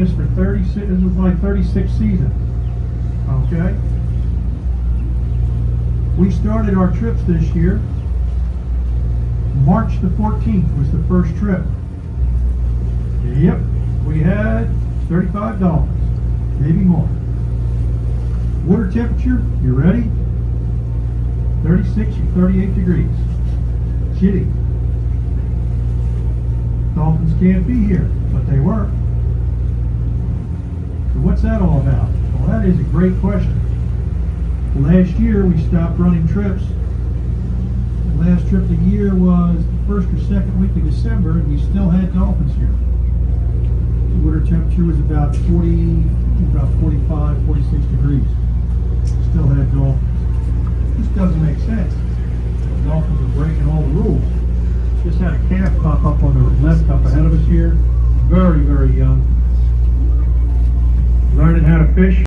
this for 36, this was my 36th season. Okay? We started our trips this year. March the 14th was the first trip. Yep, we had 35 dolphins, maybe more. Water temperature, you ready? 36 or 38 degrees. Chilly. Dolphins can't be here, but they were. So what's that all about? Well, that is a great question. Last year we stopped running trips. The last trip of the year was the first or second week of December, and we still had dolphins here. The water temperature was about 45, 46 degrees. Still had dolphins. This doesn't make sense. The dolphins are breaking all the rules. Just had a calf pop up on the left up ahead of us here. Very, very young. Learning how to fish.